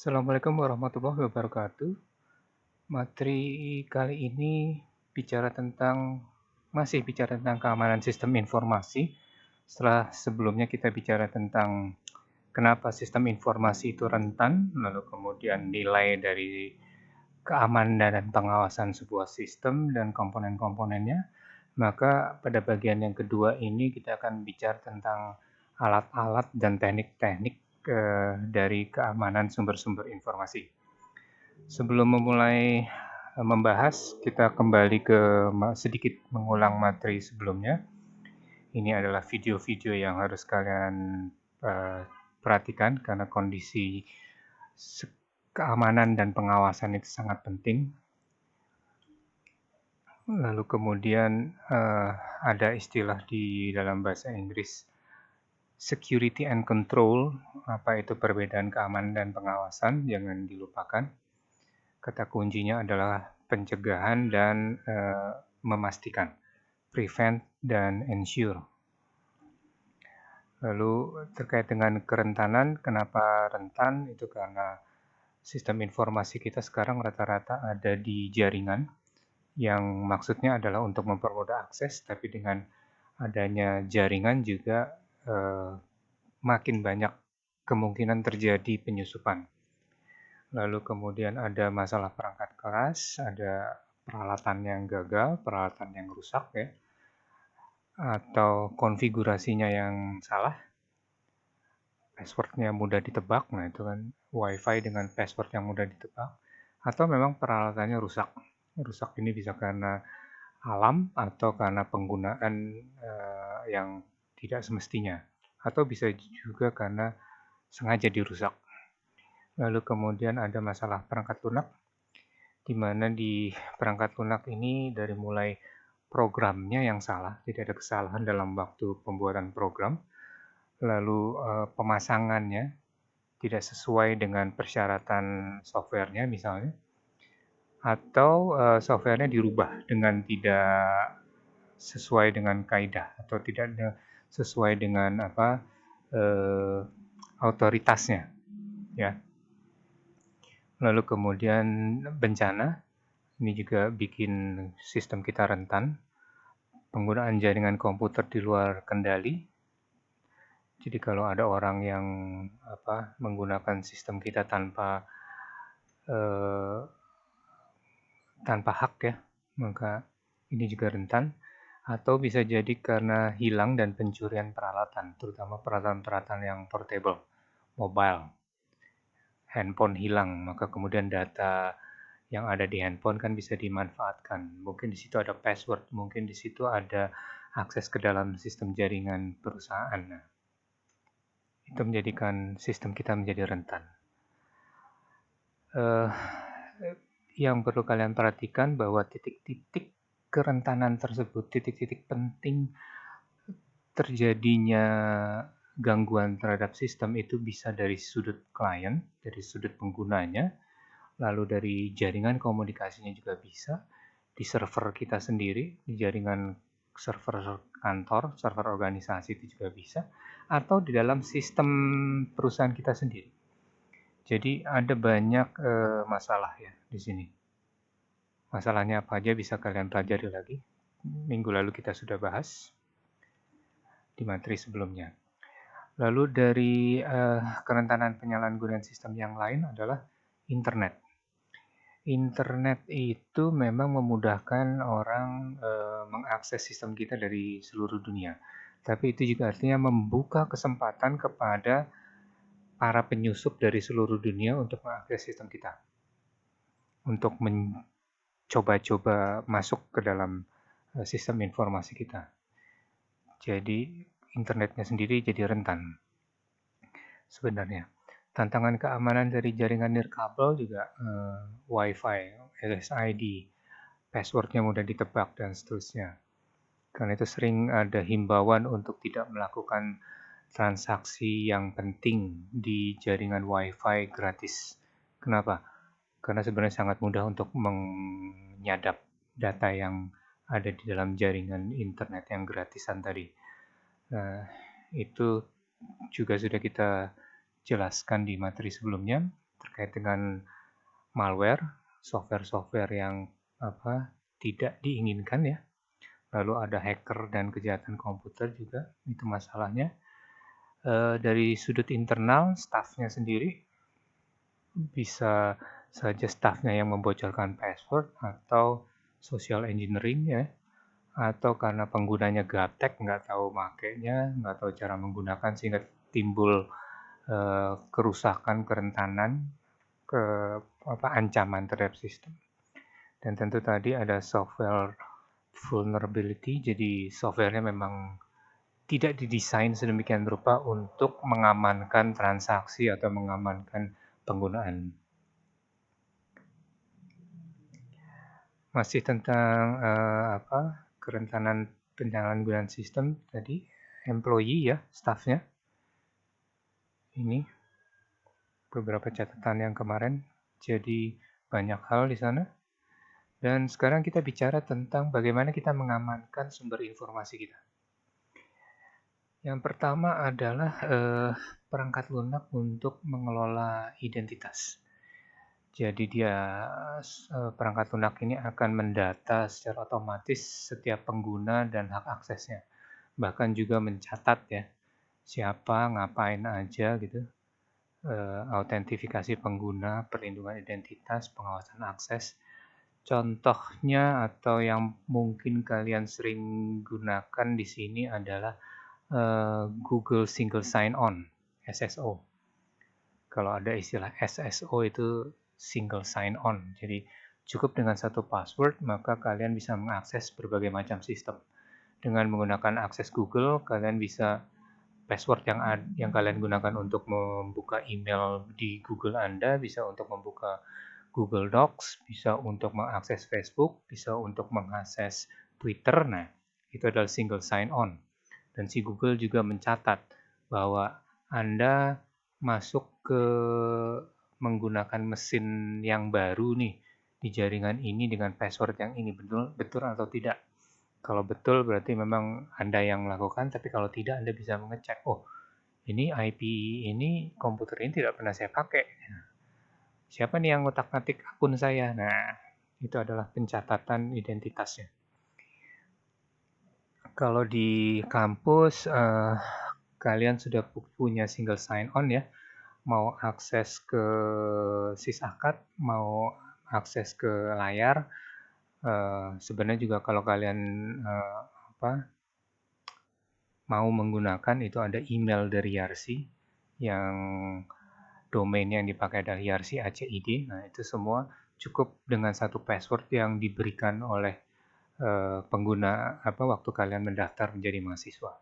Assalamualaikum warahmatullahi wabarakatuh. Materi kali ini masih bicara tentang keamanan sistem informasi. Setelah sebelumnya kita bicara tentang kenapa sistem informasi itu rentan, lalu kemudian nilai dari keamanan dan pengawasan sebuah sistem dan komponen-komponennya. Maka pada bagian yang kedua ini kita akan bicara tentang alat-alat dan teknik-teknik dari keamanan sumber-sumber informasi. Sebelum memulai membahas, kita kembali ke sedikit mengulang materi sebelumnya. Ini adalah video-video yang harus kalian perhatikan karena kondisi keamanan dan pengawasan itu sangat penting. Lalu kemudian ada istilah di dalam bahasa Inggris, security and control. Apa itu perbedaan keamanan dan pengawasan? Jangan dilupakan. Kata kuncinya adalah pencegahan dan memastikan, prevent dan ensure. Lalu terkait dengan kerentanan, kenapa rentan? Itu karena sistem informasi kita sekarang rata-rata ada di jaringan, yang maksudnya adalah untuk mempermudah akses, tapi dengan adanya jaringan juga makin banyak kemungkinan terjadi penyusupan. Lalu kemudian ada masalah perangkat keras, ada peralatan yang gagal, peralatan yang rusak ya, atau konfigurasinya yang salah, passwordnya mudah ditebak, nah itu kan WiFi dengan password yang mudah ditebak, atau memang peralatannya rusak. Rusak ini bisa karena alam atau karena penggunaan yang tidak semestinya, atau bisa juga karena sengaja dirusak. Lalu kemudian ada masalah perangkat lunak, di mana di perangkat lunak ini dari mulai programnya yang salah, tidak ada kesalahan dalam waktu pembuatan program, lalu pemasangannya tidak sesuai dengan persyaratan softwarenya misalnya, atau softwarenya dirubah dengan tidak sesuai dengan kaidah atau tidak sesuai dengan otoritasnya, ya. Lalu kemudian bencana, ini juga bikin sistem kita rentan. Penggunaan jaringan komputer di luar kendali. Jadi kalau ada orang yang menggunakan sistem kita tanpa hak ya, maka ini juga rentan. Atau bisa jadi karena hilang dan pencurian peralatan, terutama peralatan-peralatan yang portable, mobile. Handphone hilang, maka kemudian data yang ada di handphone kan bisa dimanfaatkan. Mungkin di situ ada password, mungkin di situ ada akses ke dalam sistem jaringan perusahaan. Nah, itu menjadikan sistem kita menjadi rentan. Yang perlu kalian perhatikan bahwa titik-titik kerentanan tersebut, titik-titik penting terjadinya gangguan terhadap sistem itu bisa dari sudut klien, dari sudut penggunanya, lalu dari jaringan komunikasinya juga bisa, di server kita sendiri, di jaringan server kantor, server organisasi itu juga bisa, atau di dalam sistem perusahaan kita sendiri. Jadi ada banyak masalah ya di sini. Masalahnya apa aja bisa kalian pelajari lagi. Minggu lalu kita sudah bahas di materi sebelumnya. Lalu dari kerentanan penyalahgunaan sistem yang lain adalah internet. Internet itu memang memudahkan orang mengakses sistem kita dari seluruh dunia. Tapi itu juga artinya membuka kesempatan kepada para penyusup dari seluruh dunia untuk mengakses sistem kita. Untuk mencoba-coba masuk ke dalam sistem informasi kita. Jadi internetnya sendiri jadi rentan sebenarnya. Tantangan keamanan dari jaringan nirkabel juga WiFi, SSID, passwordnya mudah ditebak dan seterusnya. Karena itu sering ada himbauan untuk tidak melakukan transaksi yang penting di jaringan WiFi gratis. Kenapa? Karena sebenarnya sangat mudah untuk menyadap data yang ada di dalam jaringan internet yang gratisan tadi. Itu juga sudah kita jelaskan di materi sebelumnya. terkait dengan malware, software-software yang tidak diinginkan ya. Lalu ada hacker dan kejahatan komputer juga, itu masalahnya. Dari sudut internal, staffnya sendiri, bisa saja staffnya yang membocorkan password atau social engineering ya, atau karena penggunanya gaptek, nggak tahu makainya, nggak tahu cara menggunakan sehingga timbul kerusakan, kerentanan, ancaman terhadap sistem. Dan tentu tadi ada software vulnerability, jadi softwarenya memang tidak didesain sedemikian rupa untuk mengamankan transaksi atau mengamankan penggunaan. Masih tentang kerentanan penyalahgunaan sistem tadi, employee ya, staffnya. Ini beberapa catatan yang kemarin, jadi banyak hal di sana. Dan sekarang kita bicara tentang bagaimana kita mengamankan sumber informasi kita. Yang pertama adalah perangkat lunak untuk mengelola identitas. Jadi perangkat lunak ini akan mendata secara otomatis setiap pengguna dan hak aksesnya. Bahkan juga mencatat ya, siapa, ngapain aja gitu. Autentifikasi pengguna, perlindungan identitas, pengawasan akses. Contohnya atau yang mungkin kalian sering gunakan di sini adalah Google Single Sign-On, SSO. Kalau ada istilah SSO itu Single Sign-On. Jadi cukup dengan satu password, maka kalian bisa mengakses berbagai macam sistem. Dengan menggunakan akses Google, kalian bisa password yang kalian gunakan untuk membuka email di Google Anda, bisa untuk membuka Google Docs, bisa untuk mengakses Facebook, bisa untuk mengakses Twitter. Nah, itu adalah single sign-on. Dan si Google juga mencatat bahwa Anda masuk ke menggunakan mesin yang baru nih di jaringan ini dengan password yang ini, betul atau tidak. Kalau betul berarti memang Anda yang melakukan, tapi kalau tidak Anda bisa mengecek, oh ini IP ini, komputer ini tidak pernah saya pakai. Siapa nih yang ngotak-ngatik akun saya? Nah, itu adalah pencatatan identitasnya. Kalau di kampus, kalian sudah punya single sign-on ya, mau akses ke SysAcad, mau akses ke layar, sebenarnya juga kalau kalian mau menggunakan itu ada email dari Yarsi yang domainnya yang dipakai adalah Yarsi ACID. Nah, itu semua cukup dengan satu password yang diberikan oleh pengguna waktu kalian mendaftar menjadi mahasiswa.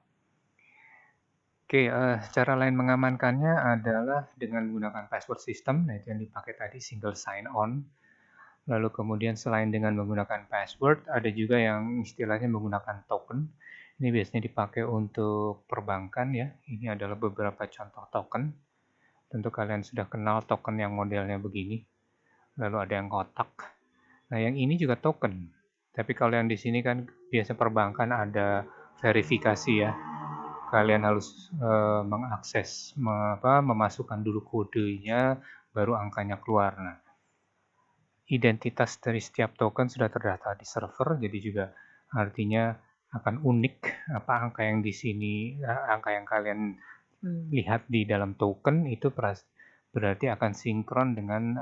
Oke, cara lain mengamankannya adalah dengan menggunakan password system, nah itu yang dipakai tadi single sign-on. Lalu kemudian selain dengan menggunakan password, ada juga yang istilahnya menggunakan token. Ini biasanya dipakai untuk perbankan ya. Ini adalah beberapa contoh token. Tentu kalian sudah kenal token yang modelnya begini. Lalu ada yang kotak. Nah, yang ini juga token. Tapi kalau yang di sini kan biasa perbankan ada verifikasi ya. Kalian harus mengakses, memasukkan dulu kodenya, baru angkanya keluar. Nah, identitas dari setiap token sudah terdata di server, jadi juga artinya akan unik apa angka yang di sini, angka yang kalian lihat di dalam token itu berarti akan sinkron dengan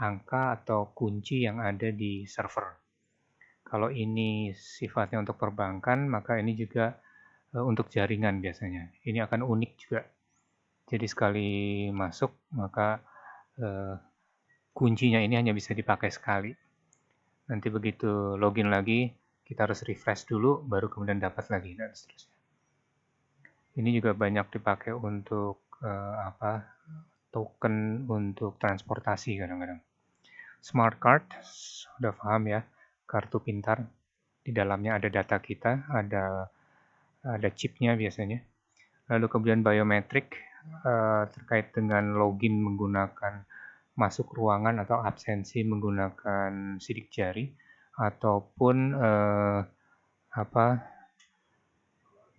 angka atau kunci yang ada di server. Kalau ini sifatnya untuk perbankan, maka ini juga untuk jaringan biasanya. Ini akan unik juga. Jadi sekali masuk, maka kuncinya ini hanya bisa dipakai sekali. Nanti begitu login lagi, kita harus refresh dulu, baru kemudian dapat lagi, dan seterusnya. Ini juga banyak dipakai untuk token untuk transportasi kadang-kadang. Smart card, sudah paham ya, kartu pintar. Di dalamnya ada data kita, ada chipnya biasanya. Lalu kemudian biometrik terkait dengan login menggunakan masuk ruangan atau absensi menggunakan sidik jari, ataupun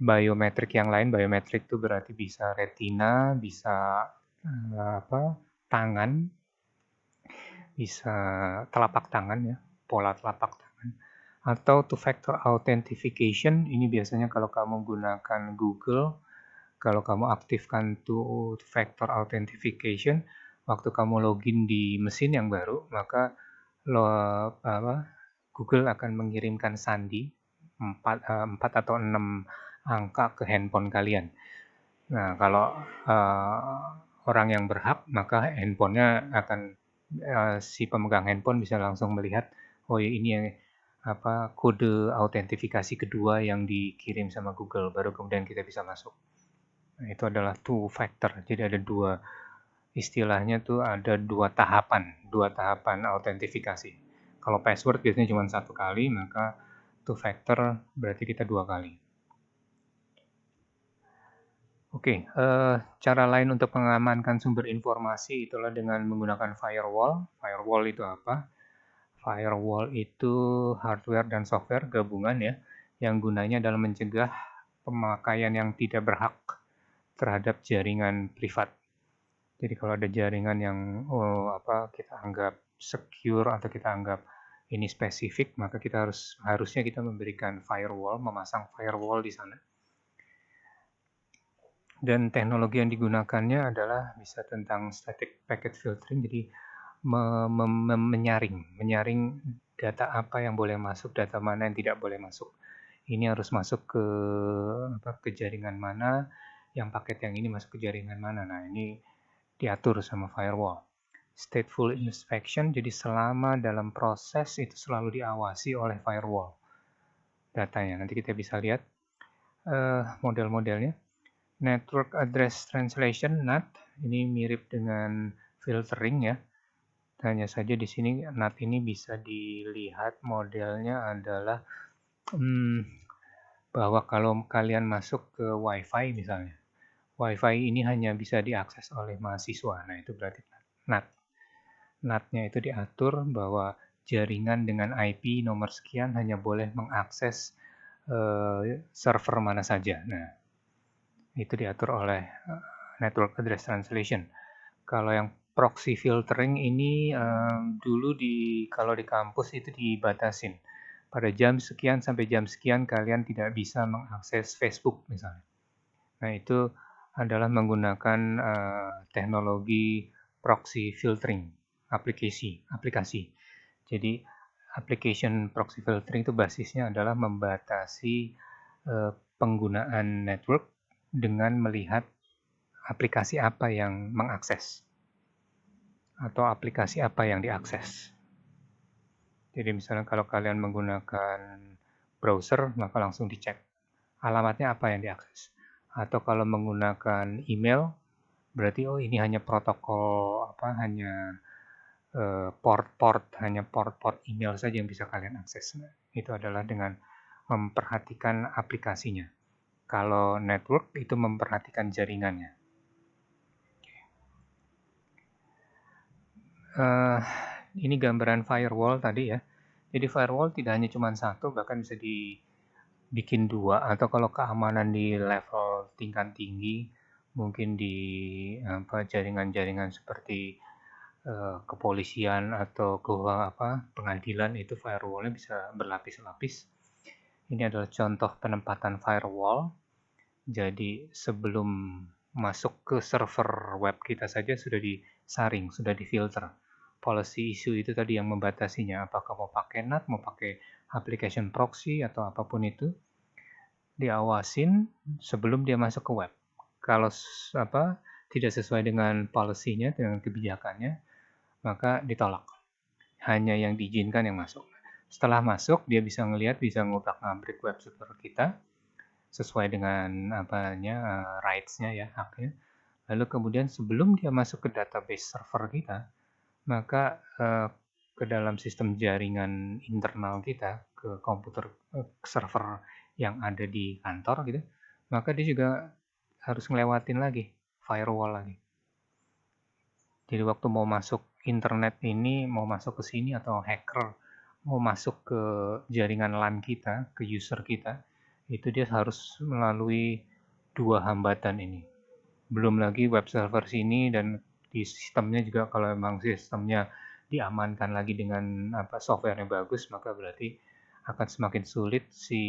biometrik yang lain. Biometrik itu berarti bisa retina, bisa tangan, bisa telapak tangan ya, pola telapak tangan. Atau two-factor authentication, ini biasanya kalau kamu gunakan Google, kalau kamu aktifkan two-factor authentication, waktu kamu login di mesin yang baru, maka Google akan mengirimkan sandi 4 atau 6 angka ke handphone kalian. Nah, kalau orang yang berhak, maka handphonenya akan si pemegang handphone bisa langsung melihat, oh ini yang kode autentifikasi kedua yang dikirim sama Google, baru kemudian kita bisa masuk. Nah, itu adalah two factor. Jadi ada istilahnya tuh ada dua tahapan autentifikasi. Kalau password biasanya cuma 1 kali, maka two factor berarti kita 2 kali. Oke, cara lain untuk mengamankan sumber informasi itulah dengan menggunakan firewall. Firewall itu apa? Firewall itu hardware dan software gabungan ya, yang gunanya adalah mencegah pemakaian yang tidak berhak terhadap jaringan privat. Jadi kalau ada jaringan yang kita anggap secure atau kita anggap ini spesifik, maka kita harusnya kita memberikan firewall, memasang firewall di sana. Dan teknologi yang digunakannya adalah bisa tentang static packet filtering, jadi menyaring data apa yang boleh masuk, data mana yang tidak boleh masuk. Ini harus masuk ke jaringan mana, yang paket yang ini masuk ke jaringan mana. Nah, ini diatur sama firewall. Stateful inspection, jadi selama dalam proses itu selalu diawasi oleh firewall datanya. Nanti kita bisa lihat model-modelnya. Network Address Translation (NAT) ini mirip dengan filtering ya. Hanya saja di sini NAT ini bisa dilihat modelnya adalah bahwa kalau kalian masuk ke WiFi misalnya, WiFi ini hanya bisa diakses oleh mahasiswa. Nah, itu berarti NAT. NAT-nya itu diatur bahwa jaringan dengan IP nomor sekian hanya boleh mengakses server mana saja. Nah, itu diatur oleh Network Address Translation. Kalau yang proxy filtering ini dulu kalau di kampus itu dibatasin. Pada jam sekian sampai jam sekian kalian tidak bisa mengakses Facebook misalnya. Nah, itu adalah menggunakan teknologi proxy filtering aplikasi. Jadi application proxy filtering itu basisnya adalah membatasi penggunaan network dengan melihat aplikasi apa yang mengakses atau aplikasi apa yang diakses. Jadi misalnya kalau kalian menggunakan browser, maka langsung dicek alamatnya apa yang diakses. Atau kalau menggunakan email, berarti ini hanya protokol hanya port email saja yang bisa kalian akses. Itu adalah dengan memperhatikan aplikasinya. Kalau network itu memperhatikan jaringannya. Ini gambaran firewall tadi ya. Jadi firewall tidak hanya cuma satu, bahkan bisa dibikin 2, atau kalau keamanan di level tingkat tinggi, mungkin di jaringan-jaringan seperti kepolisian atau pengadilan, itu firewallnya bisa berlapis-lapis. Ini adalah contoh penempatan firewall. Jadi sebelum masuk ke server web kita saja sudah disaring, sudah difilter. Policy issue itu tadi yang membatasinya, apakah mau pakai NAT, mau pakai application proxy atau apapun itu, diawasin sebelum dia masuk ke web. Kalau tidak sesuai dengan policy-nya, dengan kebijakannya, maka ditolak. Hanya yang diizinkan yang masuk. Setelah masuk, dia bisa ngelihat, bisa ngubrak-ngabrik web server kita sesuai dengan rights-nya ya, haknya. Lalu kemudian sebelum dia masuk ke database server kita, maka ke dalam sistem jaringan internal kita, ke komputer server yang ada di kantor gitu, maka dia juga harus ngelewatin lagi firewall lagi. Jadi waktu mau masuk internet ini, mau masuk ke sini atau hacker mau masuk ke jaringan LAN kita, ke user kita, itu dia harus melalui 2 hambatan ini. Belum lagi web server sini dan di sistemnya juga kalau memang sistemnya diamankan lagi dengan software-nya bagus, maka berarti akan semakin sulit si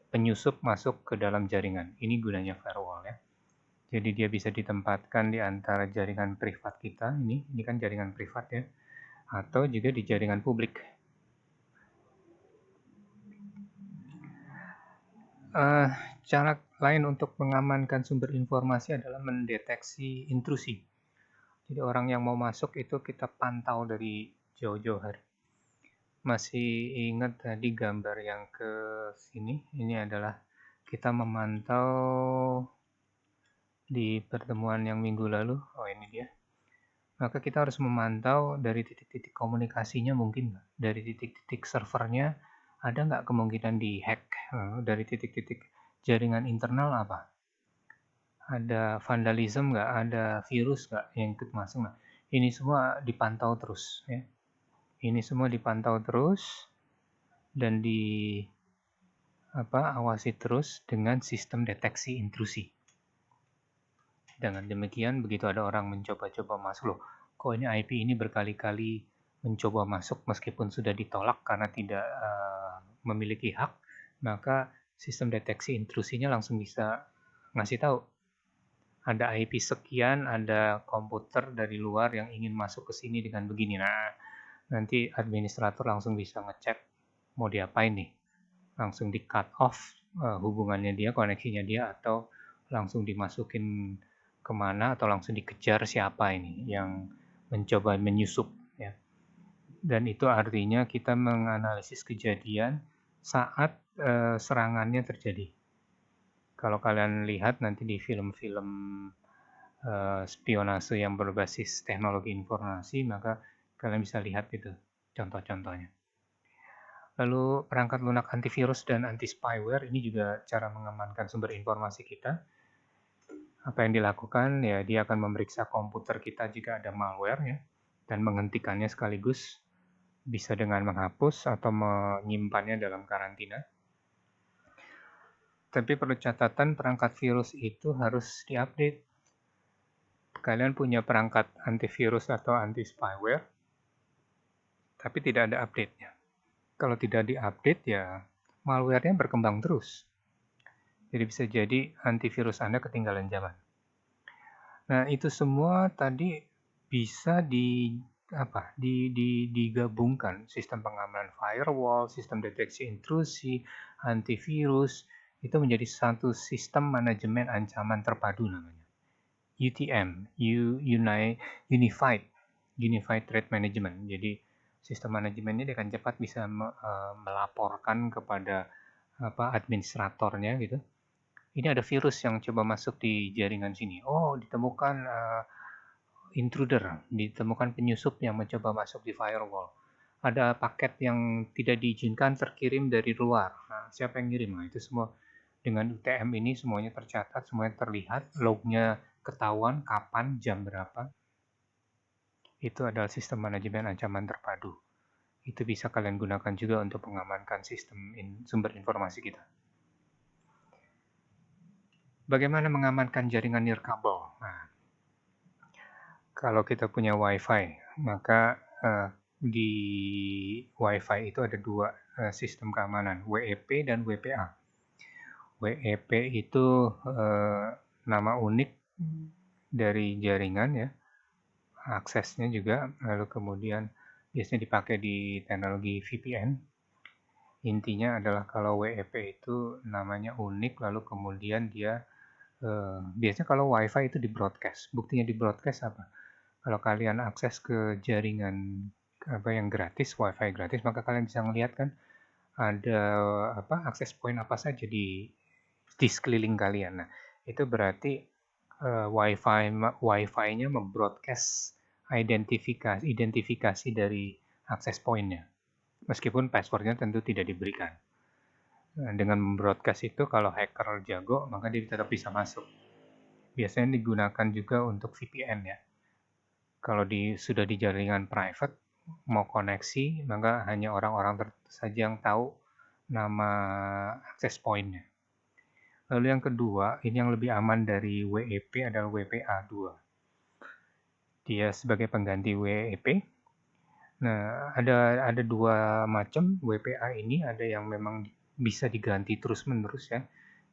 penyusup masuk ke dalam jaringan. Ini gunanya firewall ya. Jadi dia bisa ditempatkan di antara jaringan privat kita, ini kan jaringan privat ya, atau juga di jaringan publik. Cara lain untuk mengamankan sumber informasi adalah mendeteksi intrusi. Jadi orang yang mau masuk itu kita pantau dari jauh-jauh hari. Masih ingat tadi gambar yang ke sini? Ini adalah kita memantau di pertemuan yang minggu lalu. Oh, ini dia. Maka kita harus memantau dari titik-titik komunikasinya mungkin nggak? Dari titik-titik servernya ada nggak kemungkinan di-hack? Dari titik-titik jaringan internal apa? Ada vandalisme nggak? Ada virus nggak yang ikut masuk? Nah, ini semua dipantau terus ya. Ini semua dipantau terus dan awasi terus dengan sistem deteksi intrusi. Dengan demikian, begitu ada orang mencoba-coba masuk, loh, kok ini IP ini berkali-kali mencoba masuk meskipun sudah ditolak karena tidak memiliki hak, maka sistem deteksi intrusinya langsung bisa ngasih tahu. Ada IP sekian, ada komputer dari luar yang ingin masuk ke sini dengan begini. Nah, nanti administrator langsung bisa ngecek mau diapain nih. Langsung di cut off hubungannya dia, koneksinya dia, atau langsung dimasukin kemana, atau langsung dikejar siapa ini yang mencoba menyusup ya. Dan itu artinya kita menganalisis kejadian saat serangannya terjadi. Kalau kalian lihat nanti di film-film spionase yang berbasis teknologi informasi, maka kalian bisa lihat itu contoh-contohnya. Lalu perangkat lunak antivirus dan anti-spyware ini juga cara mengamankan sumber informasi kita. Apa yang dilakukan ya, dia akan memeriksa komputer kita jika ada malware ya, dan menghentikannya sekaligus, bisa dengan menghapus atau menyimpannya dalam karantina. Tapi perlu catatan, perangkat virus itu harus diupdate. Kalian punya perangkat antivirus atau anti-spyware, tapi tidak ada update-nya. Kalau tidak diupdate ya malware-nya berkembang terus. Jadi bisa jadi antivirus Anda ketinggalan zaman. Nah, itu semua tadi bisa digabungkan, sistem pengamanan firewall, sistem deteksi intrusi, antivirus, itu menjadi satu sistem manajemen ancaman terpadu namanya. UTM, Unified Threat Management. Jadi sistem manajemennya akan cepat bisa melaporkan kepada administratornya gitu. Ini ada virus yang coba masuk di jaringan sini. Oh, ditemukan intruder, ditemukan penyusup yang mencoba masuk di firewall. Ada paket yang tidak diizinkan terkirim dari luar. Nah, siapa yang ngirim? Nah, itu semua dengan UTM ini semuanya tercatat, semuanya terlihat, lognya ketahuan kapan, jam berapa. Itu adalah sistem manajemen ancaman terpadu. Itu bisa kalian gunakan juga untuk mengamankan sistem sumber informasi kita. Bagaimana mengamankan jaringan nirkabel? Nah, kalau kita punya WiFi, maka di WiFi itu ada dua sistem keamanan, WEP dan WPA. WEP itu nama unik dari jaringan ya, aksesnya juga, lalu kemudian biasanya dipakai di teknologi VPN. Intinya adalah kalau WEP itu namanya unik, lalu kemudian dia biasanya kalau WiFi itu di broadcast. Buktinya di broadcast apa? Kalau kalian akses ke jaringan yang gratis, WiFi gratis, maka kalian bisa melihat kan ada akses point apa saja di sekeliling kalian. Nah, itu berarti WiFi-nya membroadcast identifikasi dari akses point-nya. Meskipun password-nya tentu tidak diberikan. Nah, dengan membroadcast itu kalau hacker jago, maka dia tetap bisa masuk. Biasanya digunakan juga untuk VPN ya. Kalau sudah di jaringan private, mau koneksi, maka hanya orang-orang tertentu saja yang tahu nama access point-nya. Lalu yang kedua, ini yang lebih aman dari WEP adalah WPA2. dia sebagai pengganti WEP. Nah, ada dua macam WPA ini, ada yang memang bisa diganti terus-menerus ya.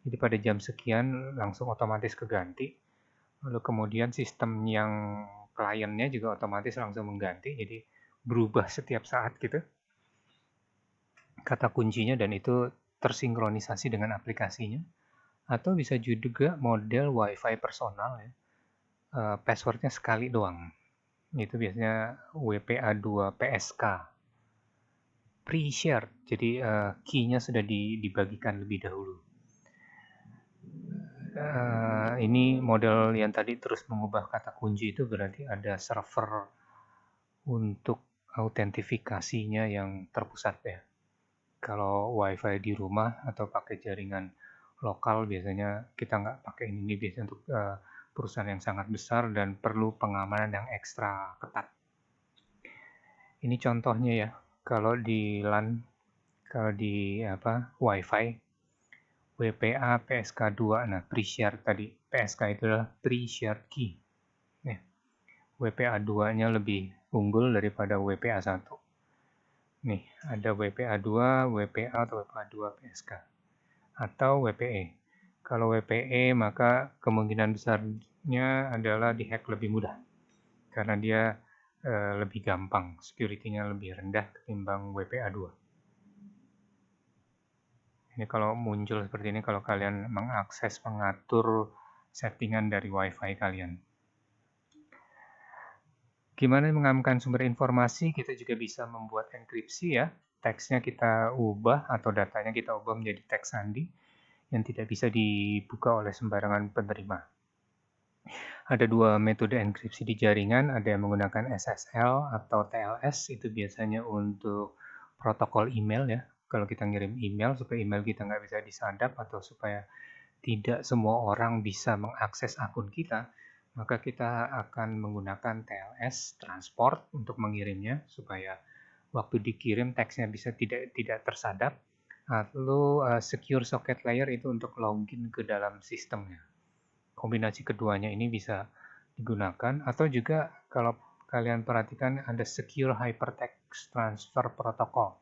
Jadi pada jam sekian langsung otomatis keganti. Lalu kemudian sistem yang kliennya juga otomatis langsung mengganti, jadi berubah setiap saat gitu kata kuncinya, dan itu tersinkronisasi dengan aplikasinya. Atau bisa juga model WiFi personal ya. Passwordnya sekali doang. Itu biasanya WPA2 PSK. Pre-shared, jadi key-nya sudah dibagikan lebih dahulu. Ini model yang tadi terus mengubah kata kunci itu berarti ada server untuk autentifikasinya yang terpusat ya. Kalau WiFi di rumah atau pakai jaringan lokal biasanya kita nggak pakai ini biasanya untuk perusahaan yang sangat besar dan perlu pengamanan yang ekstra ketat. Ini contohnya ya, kalau di LAN, kalau di WiFi, WPA PSK2, nah pre-shared tadi, PSK itu adalah pre-shared key. Nih, WPA2-nya lebih unggul daripada WPA1. Nih, ada WPA2, WPA atau WPA2 PSK. Atau WPE. Kalau WPE maka kemungkinan besarnya adalah dihack lebih mudah. Karena dia lebih gampang, security-nya lebih rendah ketimbang WPA2. Ini kalau muncul seperti ini kalau kalian mengakses mengatur settingan dari WiFi kalian. Gimana mengamankan sumber informasi? Kita juga bisa membuat enkripsi ya. Teksnya kita ubah atau datanya kita ubah menjadi teks sandi yang tidak bisa dibuka oleh sembarangan penerima. Ada dua metode enkripsi di jaringan, ada yang menggunakan SSL atau TLS, itu biasanya untuk protokol email ya. Kalau kita ngirim email, supaya email kita nggak bisa disadap atau supaya tidak semua orang bisa mengakses akun kita, maka kita akan menggunakan TLS, transport, untuk mengirimnya, supaya waktu dikirim teksnya bisa tidak tersadap. Lalu secure socket layer itu untuk login ke dalam sistemnya. Kombinasi keduanya ini bisa digunakan, atau juga kalau kalian perhatikan ada secure hypertext transfer protocol,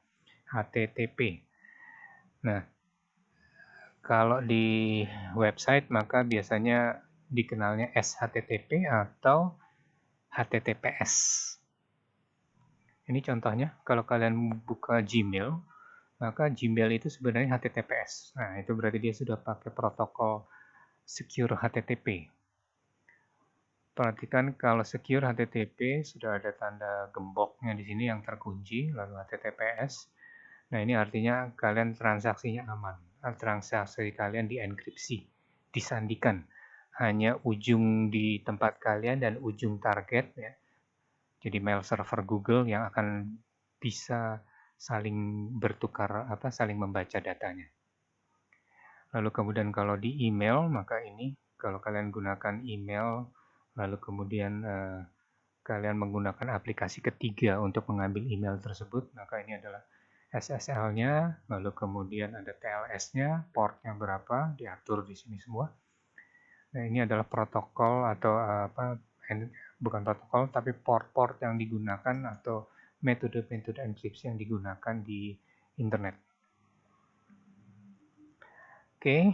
HTTP. Nah, kalau di website maka biasanya dikenalnya SHTTP atau HTTPS. Ini contohnya, kalau kalian buka Gmail, maka Gmail itu sebenarnya HTTPS. Nah, itu berarti dia sudah pakai protokol secure HTTP. Perhatikan kalau secure HTTP sudah ada tanda gemboknya di sini yang terkunci, lalu HTTPS. Nah, ini artinya kalian transaksinya aman. Transaksi kalian dienkripsi, disandikan. Hanya ujung di tempat kalian dan ujung target ya. Jadi mail server Google yang akan bisa saling bertukar saling membaca datanya. Lalu kemudian kalau di email, maka ini kalau kalian gunakan email lalu kemudian kalian menggunakan aplikasi ketiga untuk mengambil email tersebut, maka ini adalah SSL-nya, lalu kemudian ada TLS-nya, portnya berapa, diatur di sini semua. Nah, ini adalah protokol atau bukan protokol, tapi port-port yang digunakan atau metode-metode enkripsi yang digunakan di internet. Oke,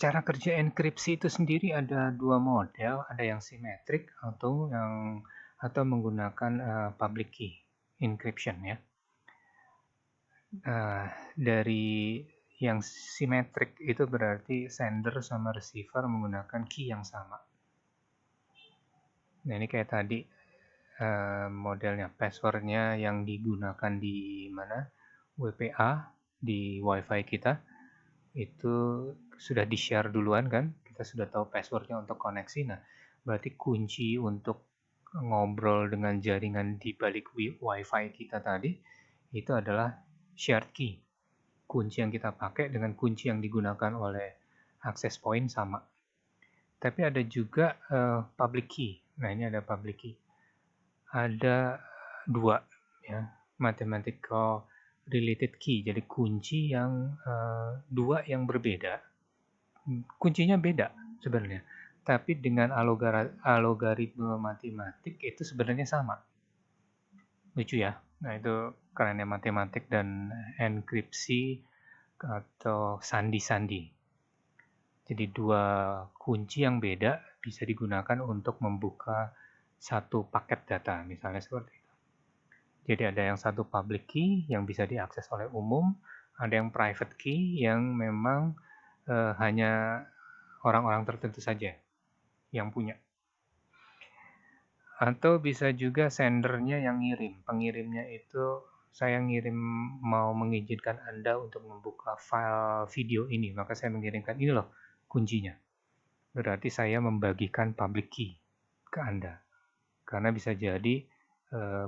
cara kerja enkripsi itu sendiri ada dua model, ada yang simetrik atau menggunakan public key encryption ya. Dari yang simetrik itu berarti sender sama receiver menggunakan key yang sama. Nah, ini kayak tadi modelnya, passwordnya yang digunakan di mana WPA di WiFi kita itu sudah di-share duluan kan, kita sudah tahu passwordnya untuk koneksi. Nah, berarti kunci untuk ngobrol dengan jaringan di balik WiFi kita tadi itu adalah shared key. Kunci yang kita pakai dengan kunci yang digunakan oleh access point sama. Tapi ada juga public key. Nah, ini ada public key. Ada dua ya, mathematical related key. Jadi kunci yang dua yang berbeda. Kuncinya beda sebenarnya, tapi dengan algoritma matematik itu sebenarnya sama. Lucu ya. Nah, itu kerennya matematik dan enkripsi atau sandi-sandi. Jadi dua kunci yang beda bisa digunakan untuk membuka satu paket data, misalnya seperti itu. Jadi ada yang satu public key yang bisa diakses oleh umum, ada yang private key yang memang hanya orang-orang tertentu saja yang punya. Atau bisa juga sendernya yang ngirim. Pengirimnya itu saya ngirim mau mengizinkan Anda untuk membuka file video ini, maka saya mengirimkan ini loh kuncinya. Berarti saya membagikan public key ke Anda. Karena bisa jadi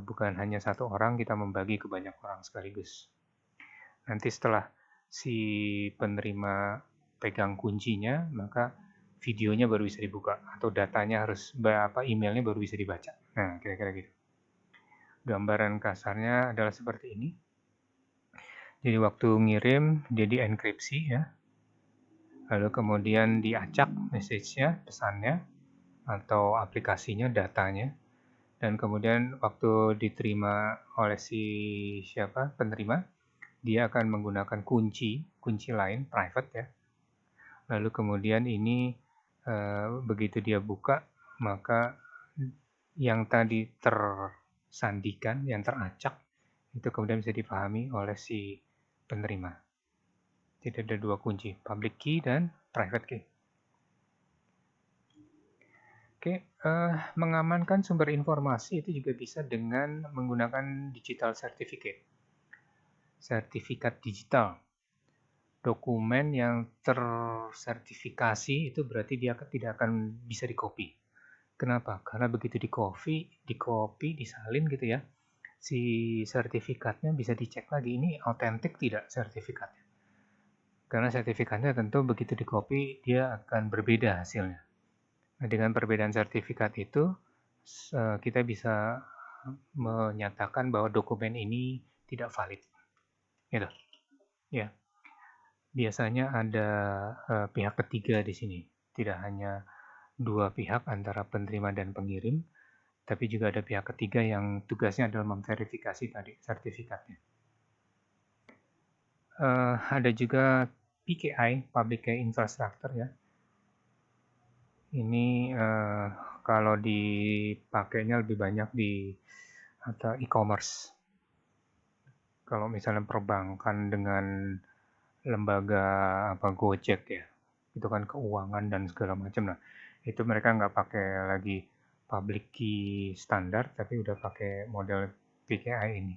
bukan hanya satu orang, kita membagi ke banyak orang sekaligus. Nanti setelah si penerima pegang kuncinya, maka videonya baru bisa dibuka atau datanya harus emailnya baru bisa dibaca. Nah, kira-kira gitu. Gambaran kasarnya adalah seperti ini. Jadi waktu ngirim dia dienkripsi ya. Lalu kemudian diacak message-nya, pesannya atau aplikasinya, datanya. Dan kemudian waktu diterima oleh si penerima, dia akan menggunakan kunci lain private ya. Lalu kemudian ini begitu dia buka, maka yang tadi tersandikan, yang teracak, itu kemudian bisa dipahami oleh si penerima. Jadi ada dua kunci, public key dan private key. Oke, mengamankan sumber informasi itu juga bisa dengan menggunakan digital certificate. Sertifikat digital. Dokumen yang tersertifikasi itu berarti dia tidak akan bisa di-copy. Kenapa? Karena begitu di-copy, disalin gitu ya, si sertifikatnya bisa dicek lagi, ini autentik tidak sertifikatnya. Karena sertifikatnya tentu begitu di-copy, dia akan berbeda hasilnya. Nah, dengan perbedaan sertifikat itu, kita bisa menyatakan bahwa dokumen ini tidak valid. Gitu. Ya. Biasanya ada pihak ketiga di sini. Tidak hanya dua pihak antara penerima dan pengirim, tapi juga ada pihak ketiga yang tugasnya adalah memverifikasi tadi sertifikatnya. Ada juga PKI, Public Key Infrastructure ya. Ini kalau dipakainya lebih banyak di atau e-commerce. Kalau misalnya perbankan dengan lembaga Gojek ya, itu kan keuangan dan segala macam lah. Itu mereka nggak pakai lagi public key standar, tapi udah pakai model PKI ini.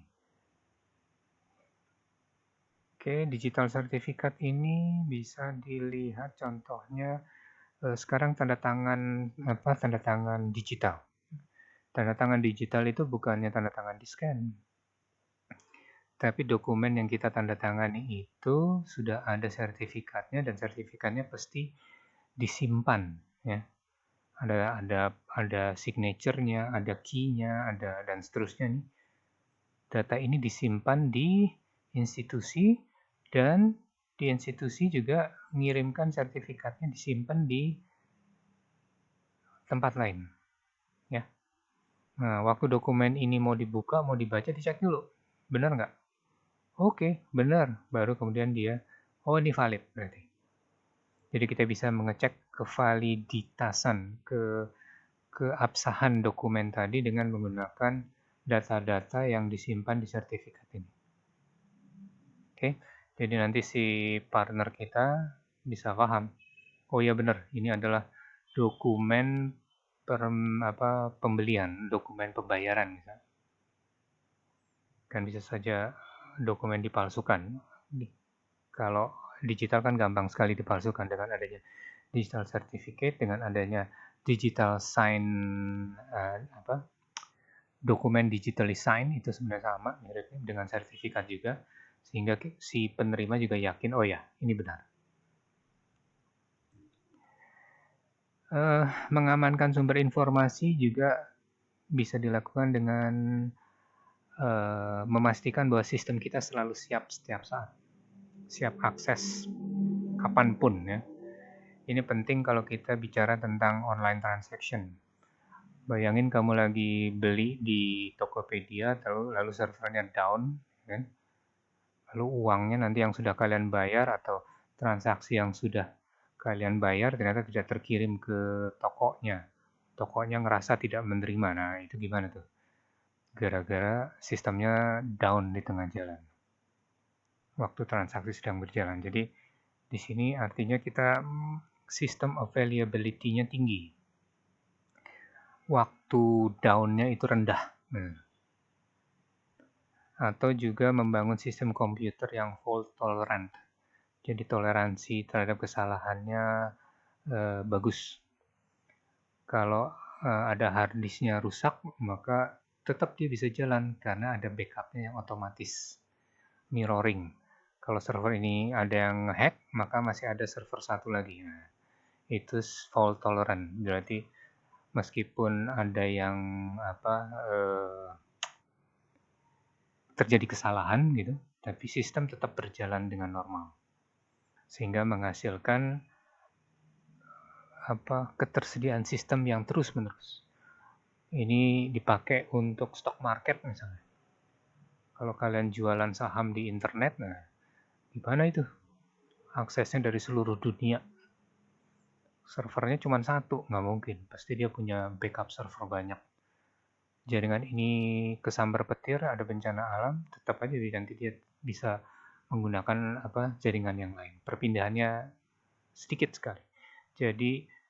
Oke, digital certificate ini bisa dilihat contohnya sekarang tanda tangan digital. Tanda tangan digital itu bukannya tanda tangan di scan, tapi dokumen yang kita tanda tangani itu sudah ada sertifikatnya dan sertifikatnya pasti disimpan ya. Ada signature-nya, ada key-nya, ada dan seterusnya nih. Data ini disimpan di institusi dan di institusi juga mengirimkan sertifikatnya disimpan di tempat lain ya. Nah, waktu dokumen ini mau dibuka, mau dibaca, dicek dulu. Benar nggak? Oke, benar. Baru kemudian dia, oh ini valid berarti. Jadi kita bisa mengecek kevaliditasan, keabsahan dokumen tadi dengan menggunakan data-data yang disimpan di sertifikat ini. Oke, jadi nanti si partner kita bisa paham. Oh ya benar, ini adalah dokumen pembelian, dokumen pembayaran misalnya. Kan bisa saja dokumen dipalsukan. Kalau digital kan gampang sekali dipalsukan dengan adanya digital certificate, dengan adanya digital sign dokumen digitally sign itu sebenarnya sama miripnya dengan sertifikat juga, sehingga si penerima juga yakin oh ya ini benar. Mengamankan sumber informasi juga bisa dilakukan dengan memastikan bahwa sistem kita selalu siap setiap saat, siap akses kapanpun ya. Ini penting kalau kita bicara tentang online transaction. Bayangin kamu lagi beli di Tokopedia, lalu servernya down, kan? Lalu uangnya nanti yang sudah kalian bayar atau transaksi yang sudah kalian bayar ternyata tidak terkirim ke tokonya. Tokonya ngerasa tidak menerima. Nah, itu gimana tuh? Gara-gara sistemnya down di tengah jalan. Waktu transaksi sedang berjalan. Jadi di sini artinya kita sistem availability-nya tinggi. Waktu down-nya itu rendah. Atau juga membangun sistem komputer yang fault tolerant. Jadi toleransi terhadap kesalahannya bagus. Kalau ada hard disk-nya rusak, maka tetap dia bisa jalan karena ada backup-nya yang otomatis. Mirroring. Kalau server ini ada yang hack, maka masih ada server satu lagi. Nah, itu fault tolerant. Berarti meskipun ada yang terjadi kesalahan gitu, tapi sistem tetap berjalan dengan normal. Sehingga menghasilkan ketersediaan sistem yang terus-menerus. Ini dipakai untuk stock market misalnya. Kalau kalian jualan saham di internet, nah gimana itu? Aksesnya dari seluruh dunia. Servernya cuma satu, nggak mungkin. Pasti dia punya backup server banyak. Jaringan ini kesambar petir, ada bencana alam, tetap aja nanti dia bisa menggunakan jaringan yang lain. Perpindahannya sedikit sekali. Jadi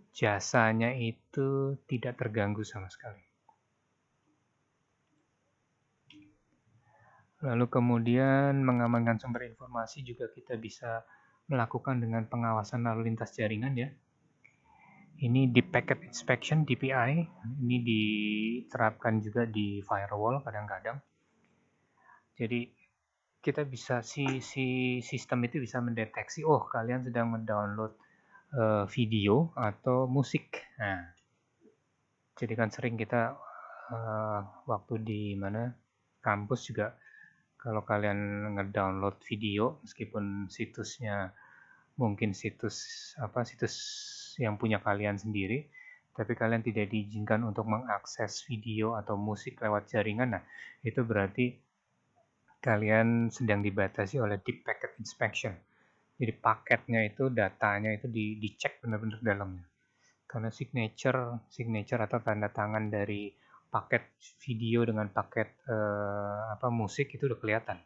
jasanya itu tidak terganggu sama sekali. Lalu kemudian mengamankan sumber informasi juga kita bisa melakukan dengan pengawasan lalu lintas jaringan ya. Ini Deep Packet Inspection, DPI, ini diterapkan juga di firewall kadang-kadang. Jadi kita bisa si sistem itu bisa mendeteksi, oh kalian sedang mendownload video atau musik. Nah, jadi kan sering kita waktu di kampus juga, kalau kalian ngedownload video, meskipun situsnya mungkin situs yang punya kalian sendiri, tapi kalian tidak diizinkan untuk mengakses video atau musik lewat jaringan, nah itu berarti kalian sedang dibatasi oleh Deep Packet Inspection. Jadi paketnya itu, datanya itu dicek benar-benar dalamnya. Karena signature atau tanda tangan dari paket video dengan paket musik itu udah kelihatan.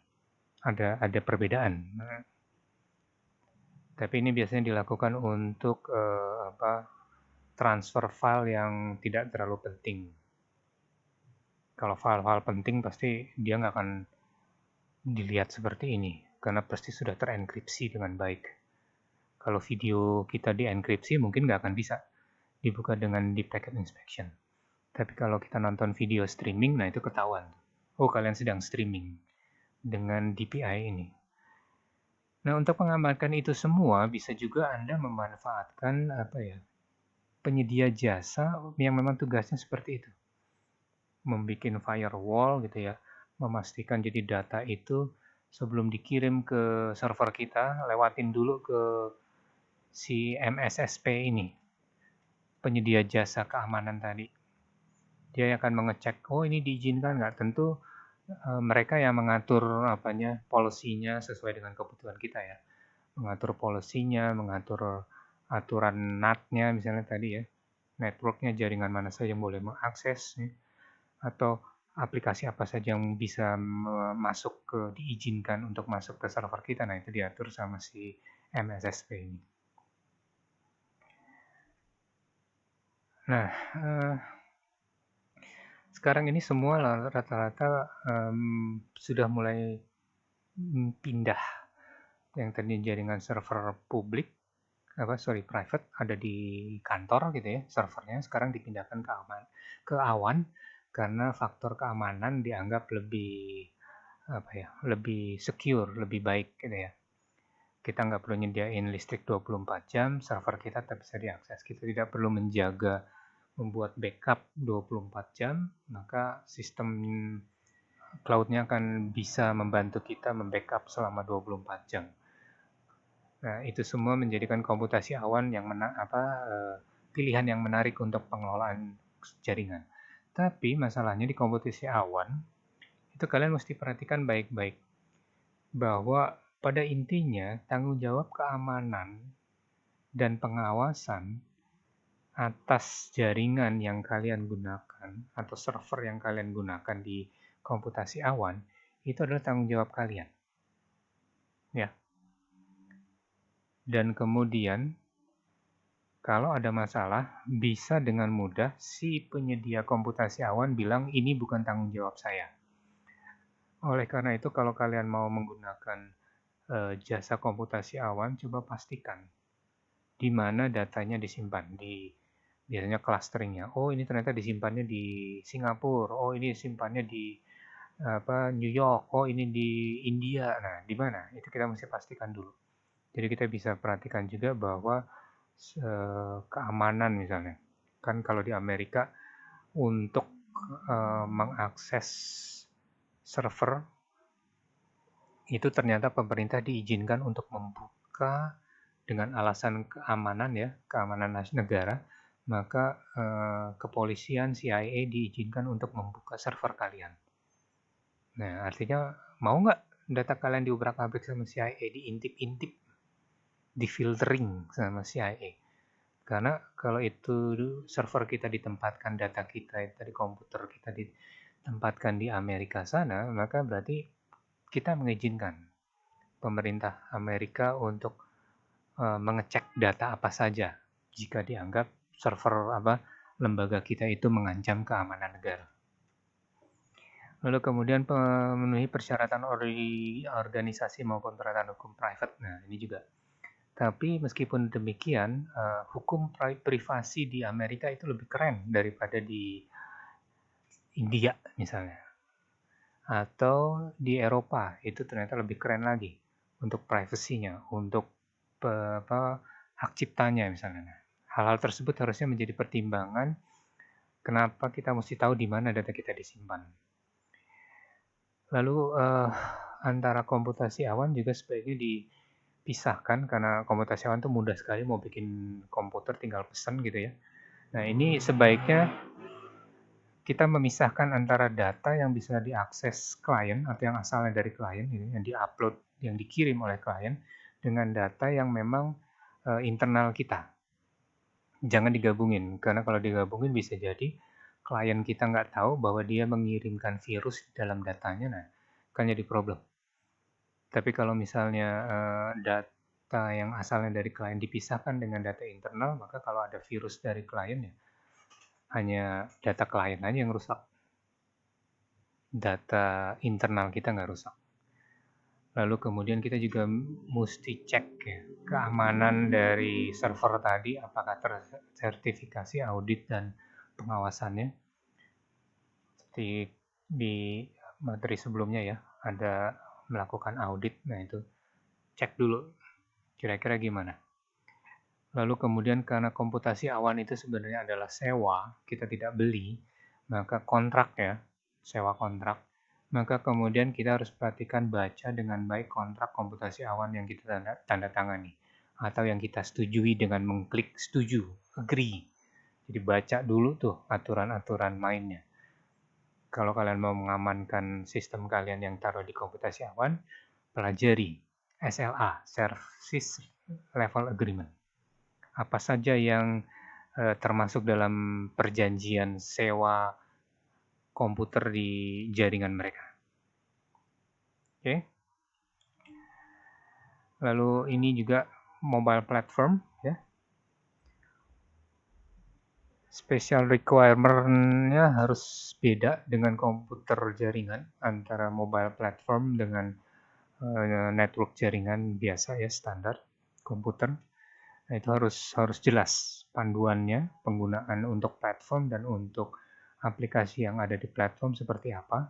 Ada perbedaan. Tapi ini biasanya dilakukan untuk transfer file yang tidak terlalu penting. Kalau file-file penting pasti dia nggak akan dilihat seperti ini, karena pasti sudah terenkripsi dengan baik. Kalau video kita dienkripsi mungkin nggak akan bisa dibuka dengan Deep Packet Inspection. Tapi kalau kita nonton video streaming, nah itu ketahuan. Oh, kalian sedang streaming dengan DPI ini. Nah, untuk mengamankan itu semua, bisa juga Anda memanfaatkan penyedia jasa yang memang tugasnya seperti itu. Membikin firewall gitu ya, memastikan jadi data itu sebelum dikirim ke server kita, lewatin dulu ke si MSSP ini, penyedia jasa keamanan tadi. Dia akan mengecek, oh ini diizinkan nggak? Tentu mereka yang mengatur policy-nya sesuai dengan kebutuhan kita ya. Mengatur policy-nya, mengatur aturan NAT-nya misalnya tadi ya. Network-nya, jaringan mana saja yang boleh mengakses, atau aplikasi apa saja yang bisa diizinkan untuk masuk ke server kita. Nah, itu diatur sama si MSSP ini. Nah, sekarang ini semua rata-rata sudah mulai pindah. Yang tadi jaringan server publik, private, ada di kantor gitu ya, servernya sekarang dipindahkan ke awan, karena faktor keamanan dianggap lebih secure, lebih baik gitu ya. Kita nggak perlu nyediain listrik 24 jam, server kita tetap bisa diakses. Kita tidak perlu membuat backup 24 jam, maka sistem cloud-nya akan bisa membantu kita membackup selama 24 jam. Nah, itu semua menjadikan komputasi awan yang pilihan yang menarik untuk pengelolaan jaringan. Tapi masalahnya di komputasi awan, itu kalian mesti perhatikan baik-baik bahwa pada intinya tanggung jawab keamanan dan pengawasan atas jaringan yang kalian gunakan atau server yang kalian gunakan di komputasi awan itu adalah tanggung jawab kalian. Ya. Dan kemudian kalau ada masalah, bisa dengan mudah si penyedia komputasi awan bilang ini bukan tanggung jawab saya. Oleh karena itu, kalau kalian mau menggunakan jasa komputasi awan, coba pastikan di mana datanya disimpan. Biasanya clusteringnya. Oh, ini ternyata disimpannya di Singapura. Oh, ini disimpannya di New York. Oh, ini di India. Nah, di mana? Itu kita mesti pastikan dulu. Jadi kita bisa perhatikan juga bahwa keamanan misalnya. Kan kalau di Amerika untuk mengakses server itu ternyata pemerintah diizinkan untuk membuka dengan alasan keamanan ya, keamanan negara, maka kepolisian CIA diizinkan untuk membuka server kalian. Nah, artinya mau nggak data kalian diubrak-abrik sama CIA, diintip-intip, difiltering sama CIA? Karena kalau itu server kita ditempatkan, data kita dari komputer kita ditempatkan di Amerika sana, maka berarti kita mengizinkan pemerintah Amerika untuk mengecek data apa saja jika dianggap server lembaga kita itu mengancam keamanan negara. Lalu kemudian memenuhi persyaratan organisasi maupun peraturan hukum private. Nah, ini juga. Tapi meskipun demikian, hukum privasi di Amerika itu lebih keren daripada di India misalnya. Atau di Eropa, itu ternyata lebih keren lagi untuk privasinya, untuk hak ciptanya misalnya. Hal-hal tersebut harusnya menjadi pertimbangan kenapa kita mesti tahu di mana data kita disimpan. Lalu antara komputasi awan juga sebaiknya dipisahkan karena komputasi awan itu mudah sekali, mau bikin komputer tinggal pesan gitu ya. Nah, ini sebaiknya kita memisahkan antara data yang bisa diakses klien atau yang asalnya dari klien, yang diupload, yang dikirim oleh klien, dengan data yang memang internal kita. Jangan digabungin, karena kalau digabungin bisa jadi klien kita nggak tahu bahwa dia mengirimkan virus di dalam datanya, nah kan jadi problem. Tapi kalau misalnya data yang asalnya dari klien dipisahkan dengan data internal, maka kalau ada virus dari klien ya hanya data klien aja yang rusak. Data internal kita nggak rusak. Lalu kemudian kita juga mesti cek ya, keamanan dari server tadi apakah tersertifikasi audit dan pengawasannya. Seperti di materi sebelumnya ya, ada melakukan audit, nah itu cek dulu kira-kira gimana. Lalu kemudian karena komputasi awan itu sebenarnya adalah sewa, kita tidak beli, maka kontrak ya, sewa kontrak, maka kemudian kita harus perhatikan baca dengan baik kontrak komputasi awan yang kita tanda tangani atau yang kita setujui dengan mengklik setuju, agree. Jadi baca dulu tuh aturan-aturan mainnya. Kalau kalian mau mengamankan sistem kalian yang taruh di komputasi awan, pelajari SLA, Service Level Agreement. Apa saja yang termasuk dalam perjanjian sewa komputer di jaringan mereka. Oke. Lalu ini juga mobile platform ya. Special requirement-nya harus beda dengan komputer jaringan antara mobile platform dengan network jaringan biasa ya, standar komputer. Nah, itu harus jelas panduannya, penggunaan untuk platform dan untuk aplikasi yang ada di platform seperti apa.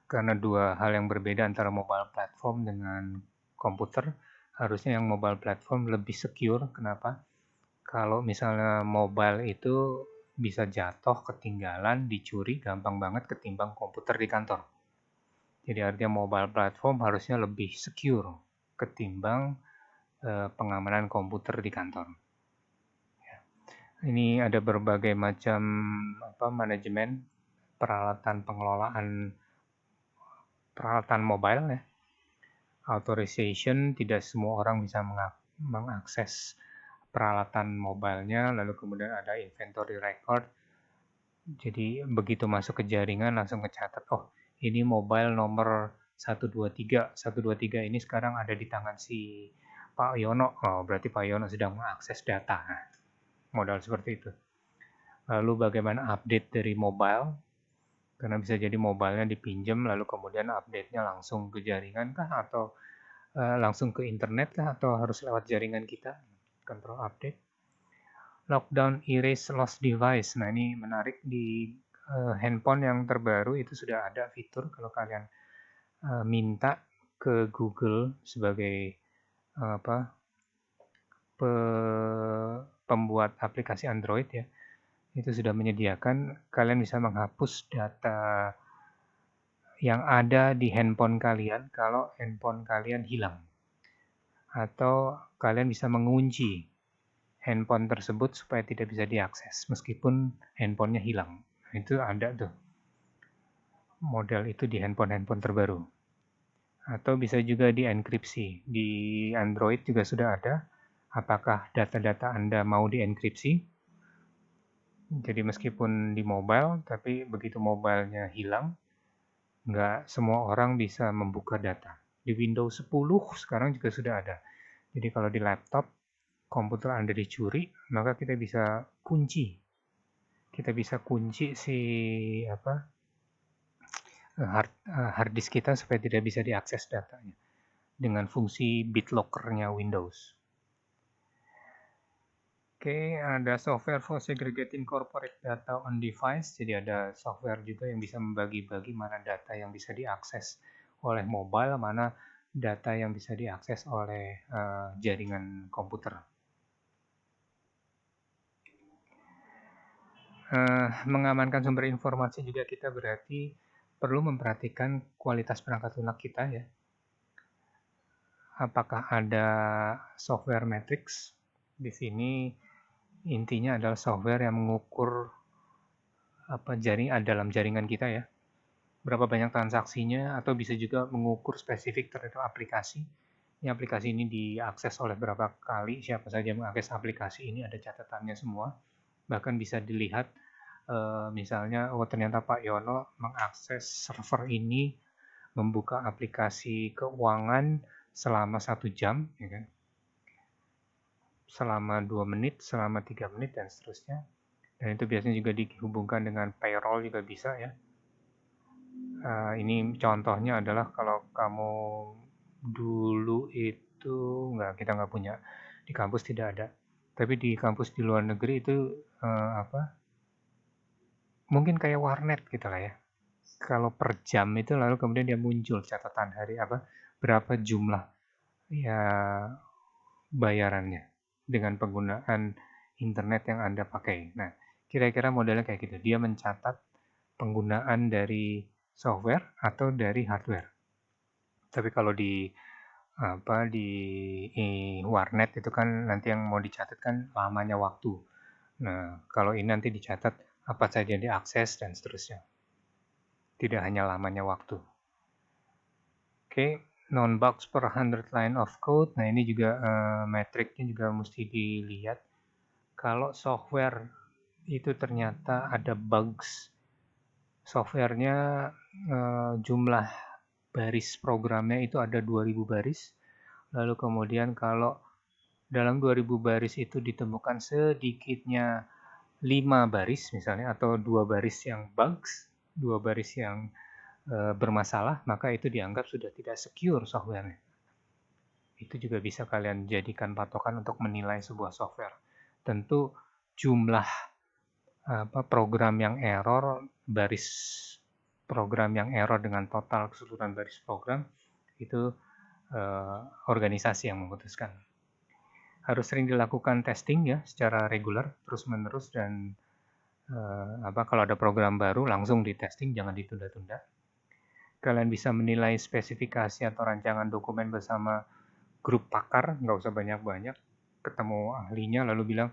Karena dua hal yang berbeda antara mobile platform dengan komputer, harusnya yang mobile platform lebih secure. Kenapa? Kalau misalnya mobile itu bisa jatuh, ketinggalan, dicuri, gampang banget ketimbang komputer di kantor. Jadi artinya mobile platform harusnya lebih secure ketimbang pengamanan komputer di kantor. Ini ada berbagai macam manajemen peralatan pengelolaan peralatan mobile ya. Authorization, tidak semua orang bisa mengakses peralatan mobilenya, lalu kemudian ada inventory record. Jadi begitu masuk ke jaringan langsung kecatat, oh ini mobile nomor 123. 123 ini sekarang ada di tangan si Pak Yono. Oh, berarti Pak Yono sedang mengakses data. Nah, modal seperti itu. Lalu bagaimana update dari mobile? Karena bisa jadi mobilenya dipinjam lalu kemudian update-nya langsung ke jaringan kah atau langsung ke internet kah atau harus lewat jaringan kita? Control update. Lockdown erase lost device. Nah, ini menarik di handphone yang terbaru itu sudah ada fitur kalau kalian minta ke Google sebagai pembuat aplikasi Android ya. Itu sudah menyediakan kalian bisa menghapus data yang ada di handphone kalian kalau handphone kalian hilang. Atau kalian bisa mengunci handphone tersebut supaya tidak bisa diakses meskipun handphonenya hilang. Itu ada tuh. Model itu di handphone-handphone terbaru. Atau bisa juga dienkripsi. Di Android juga sudah ada. Apakah data-data Anda mau dienkripsi? Jadi meskipun di mobile, tapi begitu mobilenya hilang, nggak semua orang bisa membuka data. Di Windows 10 sekarang juga sudah ada. Jadi kalau di laptop, komputer Anda dicuri, maka kita bisa kunci. Kita bisa kunci si hard disk kita supaya tidak bisa diakses datanya dengan fungsi BitLocker-nya Windows. Oke, ada software for segregating corporate data on device. Jadi ada software juga yang bisa membagi-bagi mana data yang bisa diakses oleh mobile, mana data yang bisa diakses oleh jaringan komputer. Mengamankan sumber informasi juga kita berarti perlu memperhatikan kualitas perangkat lunak kita ya. Apakah ada software matrix? Di sini intinya adalah software yang mengukur dalam jaringan kita ya. Berapa banyak transaksinya atau bisa juga mengukur spesifik terhadap aplikasi. Ini aplikasi ini diakses oleh berapa kali, siapa saja yang mengakses aplikasi ini ada catatannya semua. Bahkan bisa dilihat misalnya ternyata Pak Yono mengakses server ini membuka aplikasi keuangan selama 1 jam ya kan. Selama 2 menit, selama 3 menit, dan seterusnya. Dan itu biasanya juga dihubungkan dengan payroll juga bisa ya. Ini contohnya adalah kalau kamu dulu itu kita nggak punya. Di kampus tidak ada. Tapi di kampus di luar negeri itu mungkin kayak warnet gitu lah ya. Kalau per jam itu lalu kemudian dia muncul catatan hari berapa jumlah ya bayarannya dengan penggunaan internet yang Anda pakai. Nah, kira-kira modelnya kayak gitu. Dia mencatat penggunaan dari software atau dari hardware. Tapi kalau di warnet itu kan nanti yang mau dicatat kan lamanya waktu. Nah, kalau ini nanti dicatat apa saja yang diakses dan seterusnya. Tidak hanya lamanya waktu. Oke, non-bugs per 100 line of code. Nah, ini juga metriknya juga mesti dilihat. Kalau software itu ternyata ada bugs, softwarenya jumlah baris programnya itu ada 2000 baris. Lalu kemudian kalau dalam 2000 baris itu ditemukan sedikitnya 5 baris misalnya atau 2 baris yang bugs, 2 baris yang bermasalah, maka itu dianggap sudah tidak secure softwarenya. Itu juga bisa kalian jadikan patokan untuk menilai sebuah software. Tentu jumlah program yang error, baris program yang error dengan total keseluruhan baris program itu organisasi yang memutuskan. Harus sering dilakukan testing ya secara reguler, terus-menerus, dan kalau ada program baru langsung di testing, jangan ditunda-tunda. Kalian bisa menilai spesifikasi atau rancangan dokumen bersama grup pakar, nggak usah banyak-banyak, ketemu ahlinya lalu bilang,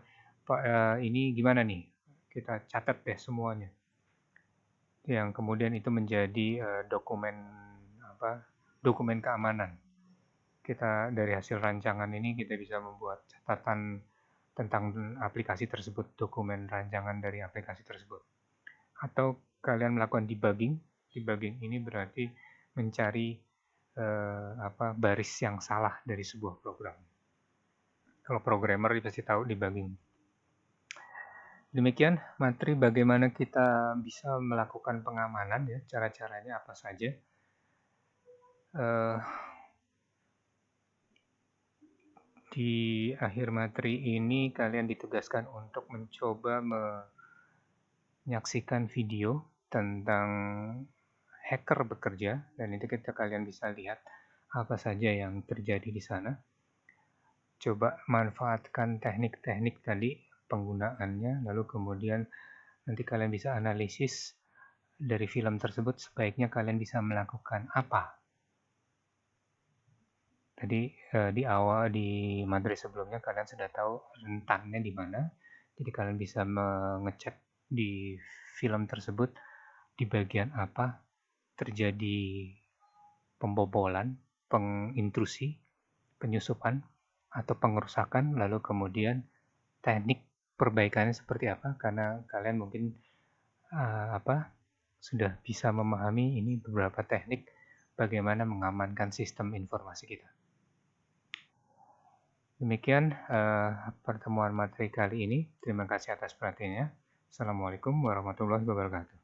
Pak, ini gimana nih? Kita catat deh semuanya. Yang kemudian itu menjadi dokumen dokumen keamanan. Kita dari hasil rancangan ini kita bisa membuat catatan tentang aplikasi tersebut, dokumen rancangan dari aplikasi tersebut. Atau kalian melakukan debugging. Debugging ini berarti mencari baris yang salah dari sebuah program. Kalau programmer pasti tahu debugging. Demikian materi bagaimana kita bisa melakukan pengamanan ya, cara-caranya apa saja. Di akhir materi ini kalian ditugaskan untuk mencoba menyaksikan video tentang hacker bekerja, dan itu kalian bisa lihat apa saja yang terjadi di sana. Coba manfaatkan teknik-teknik tadi penggunaannya, lalu kemudian nanti kalian bisa analisis dari film tersebut sebaiknya kalian bisa melakukan apa. Tadi di awal di materi sebelumnya kalian sudah tahu rentannya di mana, jadi kalian bisa mengecek di film tersebut di bagian apa terjadi pembobolan, pengintrusi, penyusupan, atau pengerusakan, lalu kemudian teknik perbaikannya seperti apa, karena kalian mungkin sudah bisa memahami ini beberapa teknik bagaimana mengamankan sistem informasi kita. Demikian pertemuan materi kali ini. Terima kasih atas perhatiannya. Assalamualaikum warahmatullahi wabarakatuh.